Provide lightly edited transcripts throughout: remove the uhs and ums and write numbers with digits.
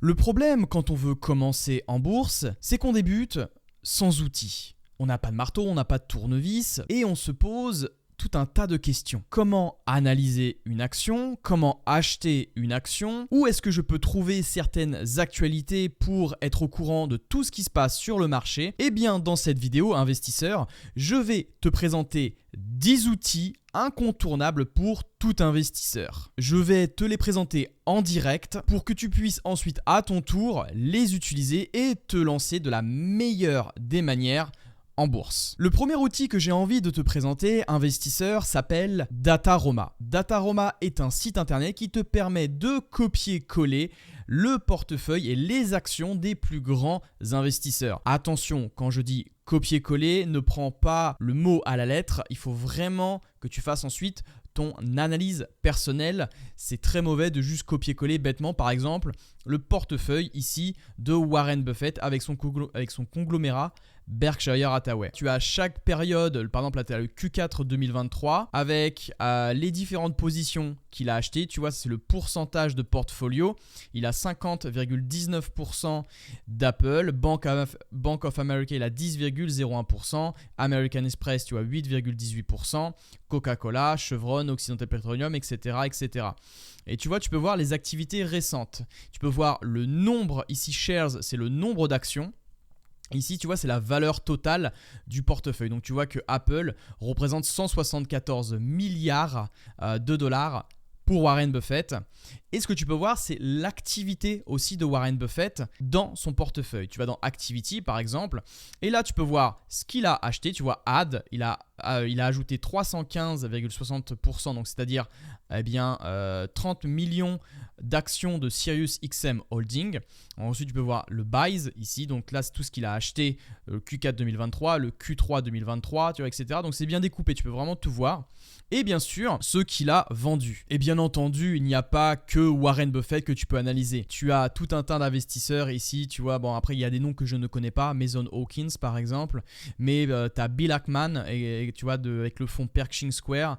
Le problème quand on veut commencer en bourse, c'est qu'on débute sans outils. On n'a pas de marteau, on n'a pas de tournevis et on se pose tout un tas de questions. Comment analyser une action? Comment acheter une action? Où est-ce que je peux trouver certaines actualités pour être au courant de tout ce qui se passe sur le marché? Eh bien, dans cette vidéo, investisseur, je vais te présenter 10 outils incontournables pour tout investisseur. Je vais te les présenter en direct pour que tu puisses ensuite à ton tour les utiliser et te lancer de la meilleure des manières en bourse. Le premier outil que j'ai envie de te présenter, investisseur, s'appelle Dataroma. Dataroma est un site internet qui te permet de copier-coller le portefeuille et les actions des plus grands investisseurs. Attention, quand je dis copier-coller, ne prends pas le mot à la lettre. Il faut vraiment que tu fasses ensuite ton analyse personnelle. C'est très mauvais de juste copier-coller bêtement. Par exemple, le portefeuille ici de Warren Buffett avec son conglomérat Berkshire Hathaway. Tu as chaque période, par exemple là tu as le Q4 2023 avec les différentes positions qu'il a achetées. Tu vois, c'est le pourcentage de portfolio. Il a 50,19% d'Apple, Bank of America il a 10,01%, American Express tu as 8,18%, Coca-Cola, Chevron, Occidental Petroleum, etc., etc. Et tu vois, tu peux voir les activités récentes. Tu peux voir le nombre, ici shares, c'est le nombre d'actions. Ici, tu vois, c'est la valeur totale du portefeuille. Donc, tu vois que Apple représente 174 milliards de dollars pour Warren Buffett. Et ce que tu peux voir, c'est l'activité aussi de Warren Buffett dans son portefeuille. Tu vas dans Activity, par exemple, et là, tu peux voir ce qu'il a acheté. Tu vois, Add, il a ajouté 315,60%, donc c'est-à-dire 30 millions d'actions de SiriusXM Holding. Ensuite, tu peux voir le Buys ici. Donc là, c'est tout ce qu'il a acheté le Q4 2023, le Q3 2023, tu vois, etc. Donc c'est bien découpé, tu peux vraiment tout voir. Et bien sûr, ce qu'il a vendu. Et bien entendu, il n'y a pas que Warren Buffett que tu peux analyser. Tu as tout un tas d'investisseurs ici, tu vois. Bon, après, il y a des noms que je ne connais pas, Mason Hawkins par exemple. Mais tu as Bill Ackman, et tu vois, avec le fonds Pershing Square.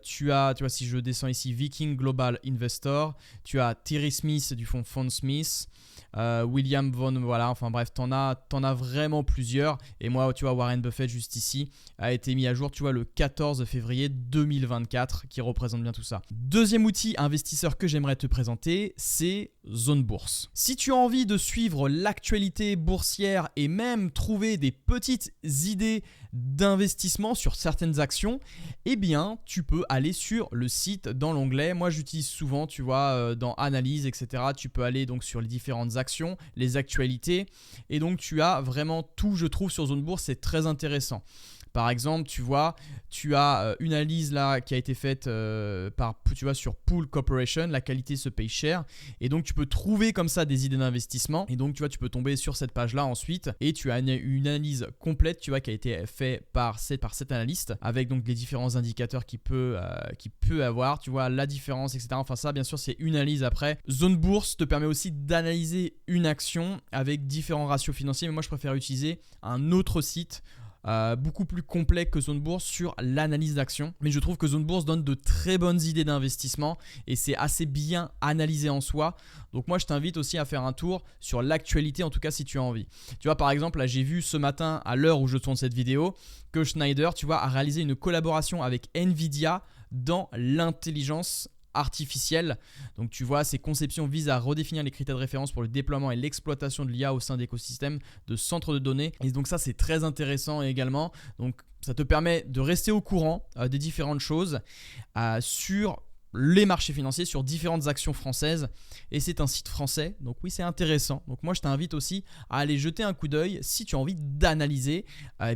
Tu as, si je descends ici, Viking Global Investor. Tu as Terry Smith du fonds Fund Smith. William Von, voilà, enfin bref, t'en as vraiment plusieurs. Et moi, tu vois, Warren Buffett juste ici a été mis à jour, tu vois, le 14 février 2024 qui représente bien tout ça. Deuxième outil investisseur que j'aimerais te présenter, c'est Zone Bourse. Si tu as envie de suivre l'actualité boursière et même trouver des petites idées d'investissement sur certaines actions, eh bien, tu peux aller sur le site dans l'onglet. Moi, j'utilise souvent, tu vois, dans Analyse, etc. Tu peux aller donc sur les différentes actions, les actualités. Et donc, tu as vraiment tout, je trouve, sur Zone Bourse. C'est très intéressant. Par exemple, tu vois, tu as une analyse là qui a été faite sur Pool Corporation, la qualité se paye cher. Et donc, tu peux trouver comme ça des idées d'investissement. Et donc, tu vois, tu peux tomber sur cette page-là ensuite. Et tu as une analyse complète, tu vois, qui a été faite par cet analyste avec donc les différents indicateurs qu'il peut avoir. Tu vois, la différence, etc. Enfin, ça, bien sûr, c'est une analyse après. Zone Bourse te permet aussi d'analyser une action avec différents ratios financiers. Mais moi, je préfère utiliser un autre site beaucoup plus complet que Zone Bourse sur l'analyse d'actions. Mais je trouve que Zone Bourse donne de très bonnes idées d'investissement et c'est assez bien analysé en soi. Donc moi, je t'invite aussi à faire un tour sur l'actualité, en tout cas si tu as envie. Tu vois, par exemple, là, j'ai vu ce matin, à l'heure où je tourne cette vidéo, que Schneider, tu vois, a réalisé une collaboration avec Nvidia dans l'intelligence artificielle. Donc tu vois, ces conceptions visent à redéfinir les critères de référence pour le déploiement et l'exploitation de l'IA au sein d'écosystèmes de centres de données. Et donc ça, c'est très intéressant également. Donc ça te permet de rester au courant des différentes choses sur les marchés financiers, sur différentes actions françaises. Et c'est un site français, donc oui, c'est intéressant. Donc moi, je t'invite aussi à aller jeter un coup d'œil si tu as envie d'analyser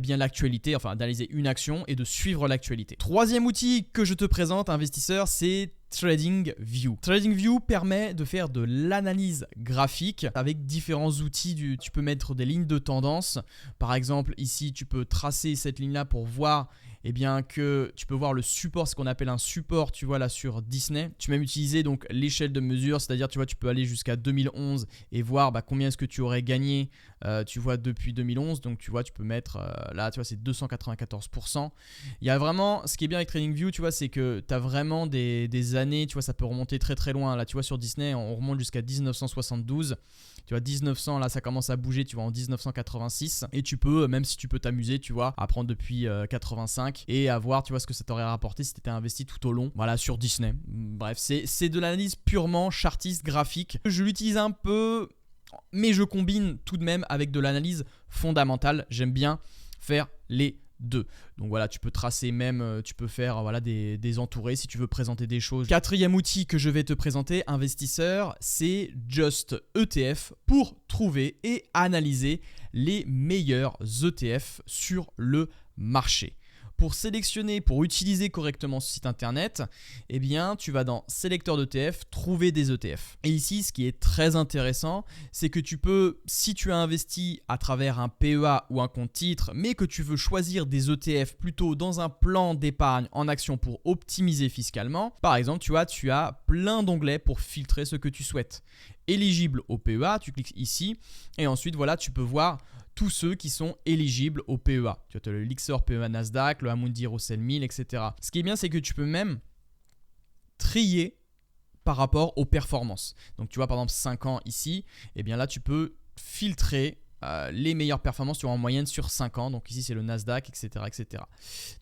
bien l'actualité, enfin d'analyser une action et de suivre l'actualité. Troisième outil que je te présente, investisseur, c'est TradingView. TradingView permet de faire de l'analyse graphique avec différents outils. Tu peux mettre des lignes de tendance. Par exemple, ici, tu peux tracer cette ligne-là pour voir eh bien que tu peux voir le support, ce qu'on appelle un support, tu vois là sur Disney. Tu peux même utiliser donc l'échelle de mesure, c'est-à-dire tu vois tu peux aller jusqu'à 2011 et voir combien est-ce que tu aurais gagné tu vois depuis 2011. Donc tu vois tu peux mettre là tu vois c'est 294%. Il y a vraiment, ce qui est bien avec TradingView, tu vois, c'est que tu as vraiment des années, tu vois, ça peut remonter très très loin. Là tu vois sur Disney on remonte jusqu'à 1972. Tu vois 1900 là ça commence à bouger, tu vois en 1986, et tu peux, même si tu peux t'amuser, tu vois, à prendre depuis 85 et à voir tu vois ce que ça t'aurait rapporté si tu étais investi tout au long, voilà, sur Disney. Bref, c'est de l'analyse purement chartiste graphique. Je l'utilise un peu, mais je combine tout de même avec de l'analyse fondamentale. J'aime bien faire les deux. Donc voilà, tu peux tracer même, tu peux faire voilà, des entourés si tu veux présenter des choses. Quatrième outil que je vais te présenter, investisseur, c'est Just ETF pour trouver et analyser les meilleurs ETF sur le marché. Pour sélectionner, pour utiliser correctement ce site internet, eh bien, tu vas dans sélecteur d'ETF, trouver des ETF. Et ici, ce qui est très intéressant, c'est que tu peux, si tu as investi à travers un PEA ou un compte titre, mais que tu veux choisir des ETF plutôt dans un plan d'épargne en action pour optimiser fiscalement, par exemple, tu as plein d'onglets pour filtrer ce que tu souhaites. Éligible au PEA, tu cliques ici et ensuite, voilà, tu peux voir tous ceux qui sont éligibles au PEA. Tu as le Lixor PEA Nasdaq, le Amundi Russell 1000, etc. Ce qui est bien, c'est que tu peux même trier par rapport aux performances. Donc tu vois par exemple 5 ans ici, et bien là tu peux filtrer les meilleures performances tu vois, en moyenne sur 5 ans. Donc ici c'est le Nasdaq, etc., etc.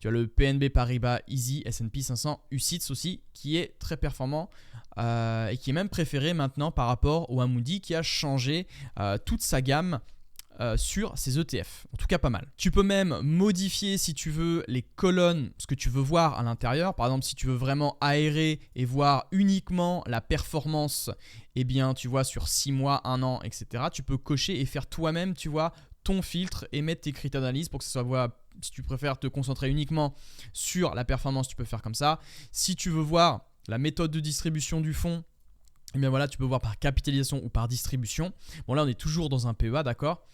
Tu as le PNB Paribas Easy S&P 500 UCITS aussi qui est très performant et qui est même préféré maintenant par rapport au Amundi qui a changé toute sa gamme sur ces ETF, en tout cas pas mal. Tu peux même modifier si tu veux les colonnes, ce que tu veux voir à l'intérieur. Par exemple, si tu veux vraiment aérer et voir uniquement la performance, eh bien tu vois sur 6 mois, 1 an, etc. Tu peux cocher et faire toi-même, tu vois, ton filtre et mettre tes critères d'analyse pour que ce soit, voilà, si tu préfères te concentrer uniquement sur la performance, tu peux faire comme ça. Si tu veux voir la méthode de distribution du fonds, et bien voilà, tu peux voir par capitalisation ou par distribution. Bon là on est toujours dans un PEA, d'accord.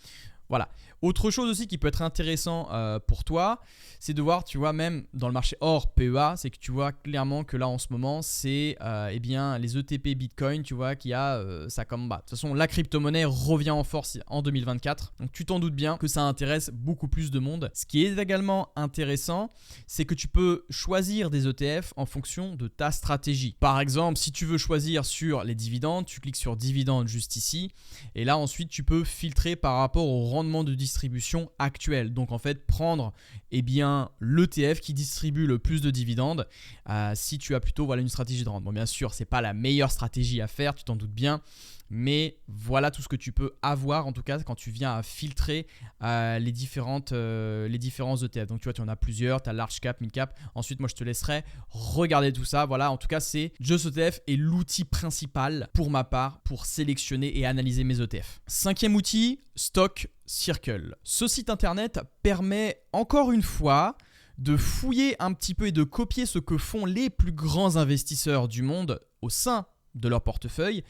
Voilà. Autre chose aussi qui peut être intéressant pour toi, c'est de voir, tu vois, même dans le marché hors PEA, c'est que tu vois clairement que là en ce moment, c'est eh bien les ETP Bitcoin, tu vois, qui a ça comme bas. De toute façon, la crypto-monnaie revient en force en 2024. Donc tu t'en doutes bien que ça intéresse beaucoup plus de monde. Ce qui est également intéressant, c'est que tu peux choisir des ETF en fonction de ta stratégie. Par exemple, si tu veux choisir sur les dividendes, tu cliques sur dividendes juste ici. Et là ensuite, tu peux filtrer par rapport au rendement de distribution actuelle. Donc en fait, prendre eh bien, l'ETF qui distribue le plus de dividendes si tu as plutôt voilà, une stratégie de rente. Bon, bien sûr, ce n'est pas la meilleure stratégie à faire, tu t'en doutes bien. Mais voilà tout ce que tu peux avoir en tout cas quand tu viens à filtrer les différents ETF. Donc tu vois, tu en as plusieurs, tu as large cap, mid cap. Ensuite, moi je te laisserai regarder tout ça. Voilà, en tout cas, c'est Just ETF est l'outil principal pour ma part pour sélectionner et analyser mes ETF. Cinquième outil, Stock Circle. Ce site internet permet encore une fois de fouiller un petit peu et de copier ce que font les plus grands investisseurs du monde au sein de leur portefeuille,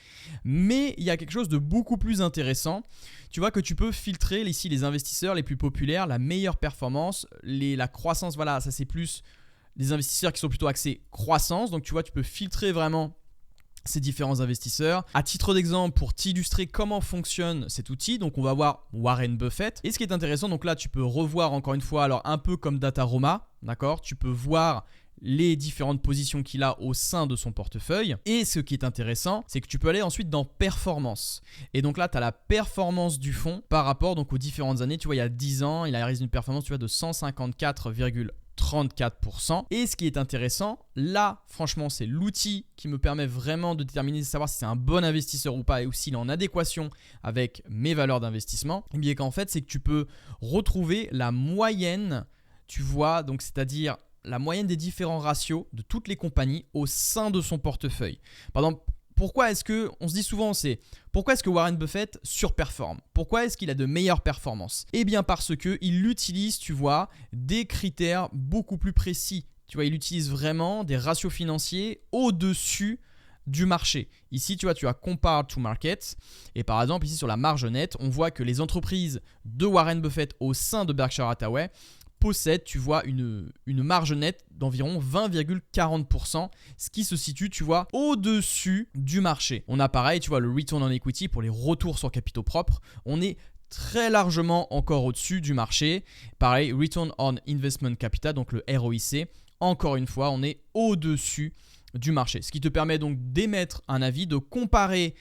mais il y a quelque chose de beaucoup plus intéressant. Tu vois que tu peux filtrer ici les investisseurs les plus populaires, la meilleure performance, la croissance, voilà, ça c'est plus les investisseurs qui sont plutôt axés croissance. Donc tu vois, tu peux filtrer vraiment ces différents investisseurs. À titre d'exemple, pour t'illustrer comment fonctionne cet outil, donc on va voir Warren Buffett. Et ce qui est intéressant, donc là tu peux revoir encore une fois, alors un peu comme Dataroma, d'accord, tu peux voir les différentes positions qu'il a au sein de son portefeuille. Et ce qui est intéressant, c'est que tu peux aller ensuite dans performance. Et donc là, tu as la performance du fonds par rapport donc aux différentes années. Tu vois, il y a 10 ans, il a réalisé une performance tu vois, de 154,34%. Et ce qui est intéressant, là, franchement, c'est l'outil qui me permet vraiment de déterminer, de savoir si c'est un bon investisseur ou pas et ou s'il est en adéquation avec mes valeurs d'investissement. Et bien qu'en fait, c'est que tu peux retrouver la moyenne, tu vois, donc c'est-à-dire la moyenne des différents ratios de toutes les compagnies au sein de son portefeuille. Par exemple, pourquoi est-ce que, on se dit souvent, pourquoi est-ce que Warren Buffett surperforme? Pourquoi est-ce qu'il a de meilleures performances? Eh bien parce qu'il utilise, tu vois, des critères beaucoup plus précis. Tu vois, il utilise vraiment des ratios financiers au-dessus du marché. Ici, tu vois, tu as Compare to Market. Et par exemple, ici sur la marge nette, on voit que les entreprises de Warren Buffett au sein de Berkshire Hathaway possède, tu vois, une marge nette d'environ 20,40%, ce qui se situe, tu vois, au-dessus du marché. On a pareil, tu vois, le return on equity pour les retours sur capitaux propres. On est très largement encore au-dessus du marché. Pareil, return on investment capital, donc le ROIC. Encore une fois, on est au-dessus du marché. Ce qui te permet donc d'émettre un avis, de comparer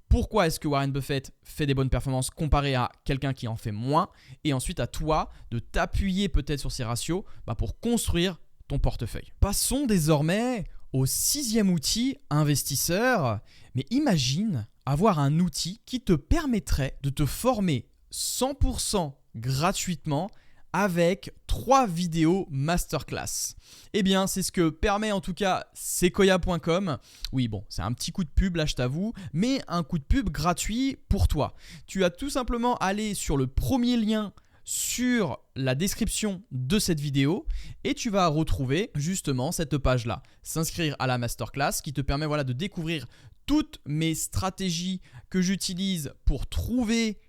pourquoi est-ce que Warren Buffett fait des bonnes performances comparé à quelqu'un qui en fait moins, et ensuite à toi de t'appuyer peut-être sur ces ratios pour construire ton portefeuille. Passons désormais au 6e outil investisseur. Mais imagine avoir un outil qui te permettrait de te former 100% gratuitement avec 3 vidéos masterclass. Eh bien, c'est ce que permet en tout cas Sequoia.com. Oui, bon, c'est un petit coup de pub là, je t'avoue, mais un coup de pub gratuit pour toi. Tu as tout simplement à aller sur le premier lien sur la description de cette vidéo et tu vas retrouver justement cette page-là. S'inscrire à la masterclass qui te permet de découvrir toutes mes stratégies que j'utilise pour trouver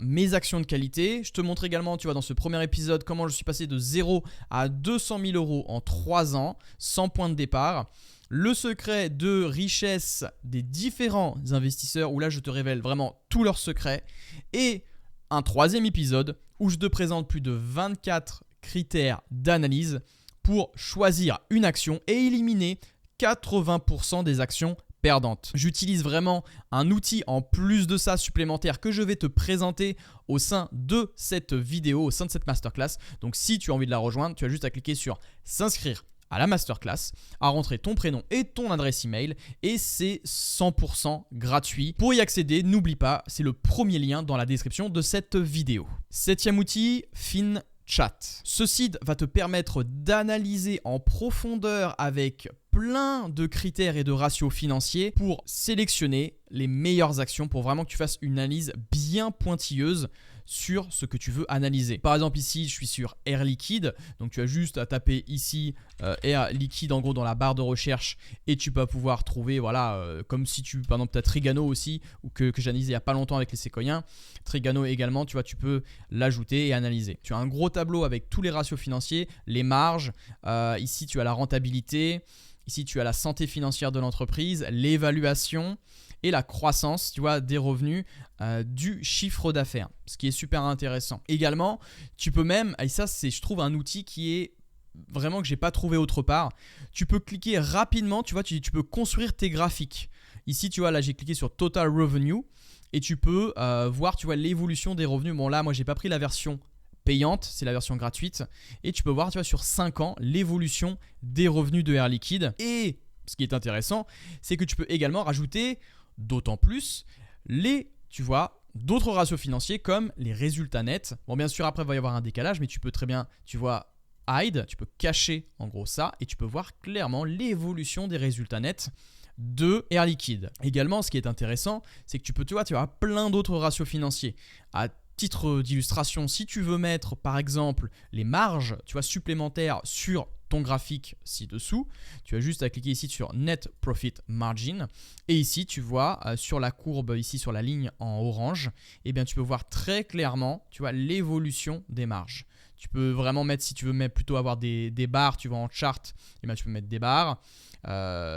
mes actions de qualité. Je te montre également, tu vois, dans ce premier épisode, comment je suis passé de 0 à 200 000 euros en 3 ans, sans point de départ. Le secret de richesse des différents investisseurs, où là, je te révèle vraiment tous leurs secrets. Et un 3e épisode, où je te présente plus de 24 critères d'analyse pour choisir une action et éliminer 80% des actions perdante. J'utilise vraiment un outil en plus de ça supplémentaire que je vais te présenter au sein de cette vidéo, au sein de cette masterclass. Donc si tu as envie de la rejoindre, tu as juste à cliquer sur s'inscrire à la masterclass, à rentrer ton prénom et ton adresse email et c'est 100% gratuit. Pour y accéder, n'oublie pas, c'est le premier lien dans la description de cette vidéo. 7e outil, FinChat. Ce site va te permettre d'analyser en profondeur avec plein de critères et de ratios financiers pour sélectionner les meilleures actions pour vraiment que tu fasses une analyse bien pointilleuse sur ce que tu veux analyser. Par exemple ici, je suis sur Air Liquide, donc tu as juste à taper ici Air Liquide en gros dans la barre de recherche et tu vas pouvoir trouver, comme si tu, par exemple, tu as Trigano aussi, ou que j'ai analysé il n'y a pas longtemps avec les séquoiens. Trigano également, tu vois, tu peux l'ajouter et analyser. Tu as un gros tableau avec tous les ratios financiers, les marges, ici tu as la rentabilité, ici tu as la santé financière de l'entreprise, l'évaluation et la croissance, tu vois, des revenus du chiffre d'affaires, ce qui est super intéressant. Également, tu peux même, et ça c'est je trouve un outil qui est vraiment que j'ai pas trouvé autre part, tu peux cliquer rapidement, tu vois, tu peux construire tes graphiques. Ici, tu vois, là j'ai cliqué sur Total Revenue et tu peux voir, tu vois, l'évolution des revenus. Bon là, moi j'ai pas pris la version payante, c'est la version gratuite et tu peux voir, tu vois, sur 5 ans l'évolution des revenus de Air Liquide. Et ce qui est intéressant, c'est que tu peux également rajouter d'autant plus d'autres ratios financiers comme les résultats nets. Bon, bien sûr, après, il va y avoir un décalage, mais tu peux très bien, tu vois, hide, tu peux cacher en gros ça et tu peux voir clairement l'évolution des résultats nets de Air Liquide. Également, ce qui est intéressant, c'est que tu as plein d'autres ratios financiers. À titre d'illustration, si tu veux mettre par exemple les marges, tu vois, supplémentaires sur ton graphique ci-dessous, tu as juste à cliquer ici sur Net Profit Margin et ici tu vois sur la courbe ici sur la ligne en orange, eh bien tu peux voir très clairement, tu vois, l'évolution des marges. Tu peux vraiment mettre, si tu veux plutôt avoir des barres, tu vois, en chart, eh bien tu peux mettre des barres.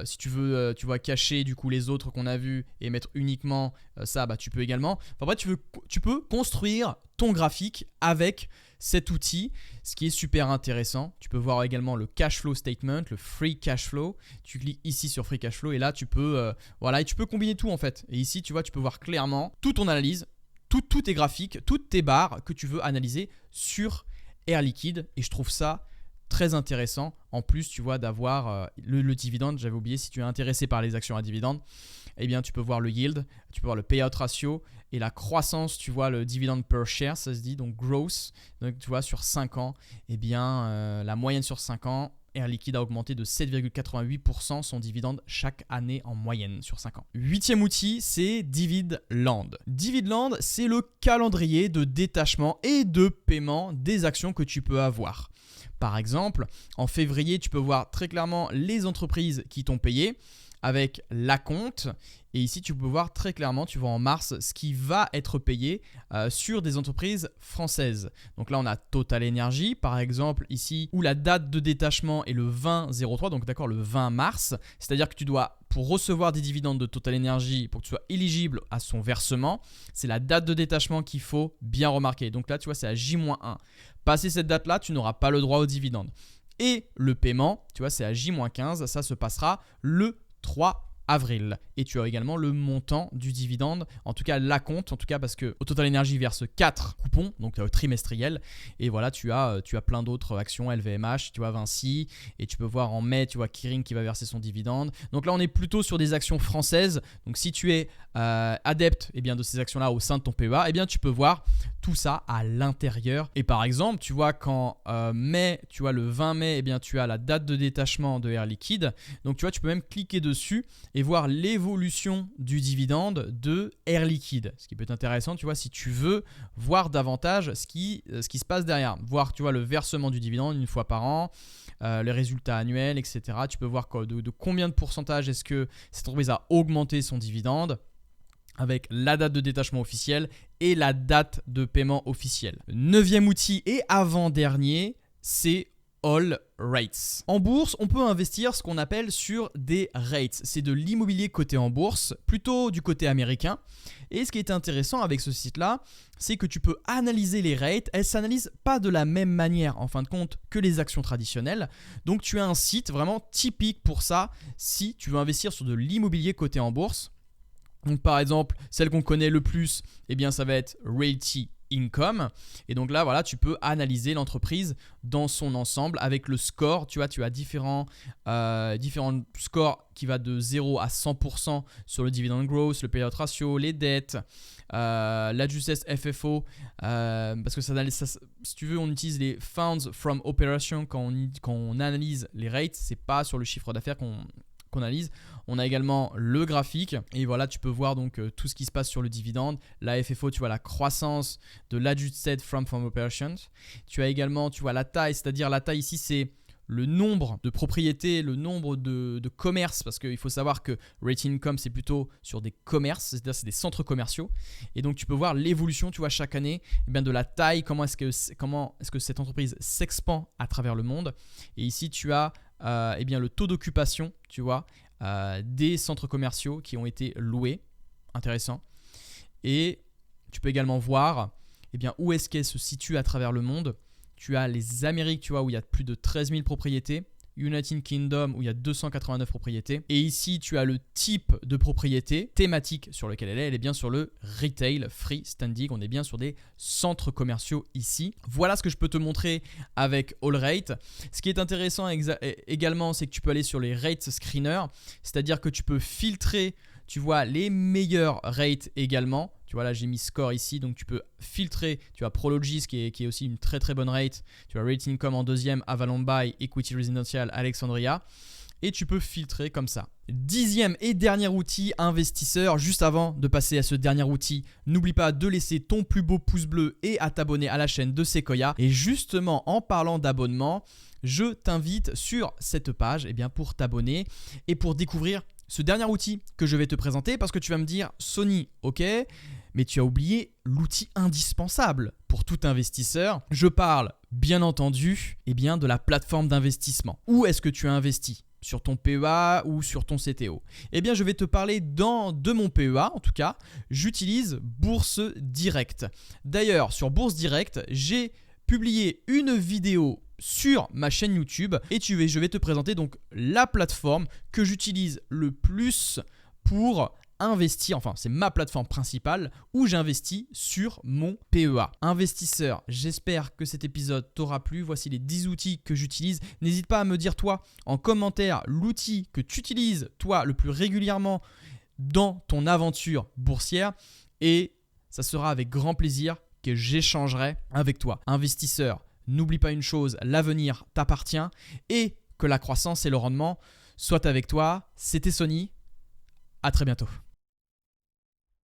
Si tu veux, tu vois, cacher du coup les autres qu'on a vus et mettre uniquement ça, tu peux également. Enfin bref, tu peux construire ton graphique avec cet outil, ce qui est super intéressant. Tu peux voir également le cash flow statement, le free cash flow. Tu cliques ici sur free cash flow et là tu peux, et tu peux combiner tout en fait. Et ici, tu vois, tu peux voir clairement toute ton analyse, tous tes graphiques, toutes tes barres que tu veux analyser sur Air Liquide. Et je trouve ça très intéressant. En plus, tu vois, d'avoir le dividende. J'avais oublié, si tu es intéressé par les actions à dividende, eh bien, tu peux voir le yield, tu peux voir le payout ratio et la croissance, tu vois, le dividend per share, ça se dit, donc growth. Donc, tu vois, sur 5 ans, eh bien, la moyenne sur 5 ans, Air Liquide a augmenté de 7,88% son dividende chaque année en moyenne sur 5 ans. 8e outil, c'est Dividland. Dividland, c'est le calendrier de détachement et de paiement des actions que tu peux avoir. Par exemple, en février, tu peux voir très clairement les entreprises qui t'ont payé. avec l'acompte. Et ici, tu peux voir très clairement, tu vois en mars, ce qui va être payé sur des entreprises françaises. Donc là, on a Total Energy, par exemple, ici, où la date de détachement est le 20-03, donc d'accord, le 20 mars. C'est-à-dire que tu dois, pour recevoir des dividendes de Total Energy, pour que tu sois éligible à son versement, c'est la date de détachement qu'il faut bien remarquer. Donc là, tu vois, c'est à J-1. Passé cette date-là, tu n'auras pas le droit aux dividendes. Et le paiement, tu vois, c'est à J-15, ça se passera le 3 avril. Et tu as également le montant du dividende, en tout cas l'acompte, en tout cas parce que Total Energy verse 4 coupons, donc trimestriels. Et voilà, tu as plein d'autres actions, LVMH, tu vois Vinci, et tu peux voir en mai, tu vois Kering qui va verser son dividende. Donc là, on est plutôt sur des actions françaises. Donc si tu es adepte de ces actions-là au sein de ton PEA, tu peux voir tout ça à l'intérieur. Et par exemple, tu vois qu'en mai, tu vois le 20 mai, tu as la date de détachement de Air Liquide. Donc tu vois, tu peux même cliquer dessus et voir l'évolution du dividende de Air Liquide. Ce qui peut être intéressant, tu vois, si tu veux voir davantage ce qui se passe derrière. Voir, tu vois, le versement du dividende une fois par an, les résultats annuels, etc. Tu peux voir de combien de pourcentage est-ce que cette entreprise a augmenté son dividende avec la date de détachement officielle et la date de paiement officielle. 9e outil et avant-dernier, c'est All Rates. En bourse, on peut investir ce qu'on appelle sur des rates. C'est de l'immobilier coté en bourse, plutôt du côté américain. Et ce qui est intéressant avec ce site-là, c'est que tu peux analyser les rates. Elles ne s'analysent pas de la même manière, en fin de compte, que les actions traditionnelles. Donc, tu as un site vraiment typique pour ça si tu veux investir sur de l'immobilier coté en bourse. Donc, par exemple, celle qu'on connaît le plus, ça va être Realty Income. Et donc là, voilà, tu peux analyser l'entreprise dans son ensemble avec le score. Tu vois, tu as différents scores qui va de 0 à 100% sur le dividend growth, le payout ratio, les dettes, la justesse FFO. Parce que ça, si tu veux, on utilise les funds from operation quand on analyse les rates. C'est pas sur le chiffre d'affaires qu'on analyse. On a également le graphique et voilà, tu peux voir donc tout ce qui se passe sur le dividende. La FFO, tu vois la croissance de l'adjusted from operations. Tu as également, tu vois la taille, c'est-à-dire la taille ici, c'est le nombre de propriétés, le nombre de commerces, parce qu'il faut savoir que Rating Income, c'est plutôt sur des commerces, c'est-à-dire c'est des centres commerciaux. Et donc, tu peux voir l'évolution, tu vois, chaque année, de la taille, comment est-ce que cette entreprise s'expand à travers le monde. Et ici, tu as le taux d'occupation, tu vois, des centres commerciaux qui ont été loués. Intéressant. Et tu peux également voir où est-ce qu'elle se situe à travers le monde. Tu as les Amériques, tu vois, où il y a plus de 13 000 propriétés. United Kingdom, où il y a 289 propriétés. Et ici, tu as le type de propriété thématique sur lequel elle est. Elle est bien sur le retail freestanding. On est bien sur des centres commerciaux ici. Voilà ce que je peux te montrer avec AllRate. Ce qui est intéressant également, c'est que tu peux aller sur les rate screeners. C'est-à-dire que tu peux filtrer, tu vois, les meilleurs rates également. Tu vois, là, j'ai mis score ici, donc tu peux filtrer. Tu as Prologis qui est aussi une très très bonne rate. Tu as Rating Income en deuxième, Avalon Buy, Equity Residential, Alexandria. Et tu peux filtrer comme ça. 10e et dernier outil, investisseur. Juste avant de passer à ce dernier outil, n'oublie pas de laisser ton plus beau pouce bleu et à t'abonner à la chaîne de Sequoia. Et justement, en parlant d'abonnement, je t'invite sur cette page pour t'abonner et pour découvrir ce dernier outil que je vais te présenter, parce que tu vas me dire, Sony, ok, mais tu as oublié l'outil indispensable pour tout investisseur. Je parle bien entendu de la plateforme d'investissement. Où est-ce que tu as investi ? Sur ton PEA ou sur ton CTO ? Je vais te parler de mon PEA, en tout cas, j'utilise Bourse Direct. D'ailleurs, sur Bourse Direct, j'ai publié une vidéo sur ma chaîne YouTube et je vais te présenter donc la plateforme que j'utilise le plus pour investir, enfin c'est ma plateforme principale où j'investis sur mon PEA. Investisseur, j'espère que cet épisode t'aura plu. Voici les 10 outils que j'utilise. N'hésite pas à me dire toi en commentaire l'outil que tu utilises toi le plus régulièrement dans ton aventure boursière et ça sera avec grand plaisir que j'échangerai avec toi. Investisseur, n'oublie pas une chose, l'avenir t'appartient et que la croissance et le rendement soient avec toi. C'était Sony, à très bientôt.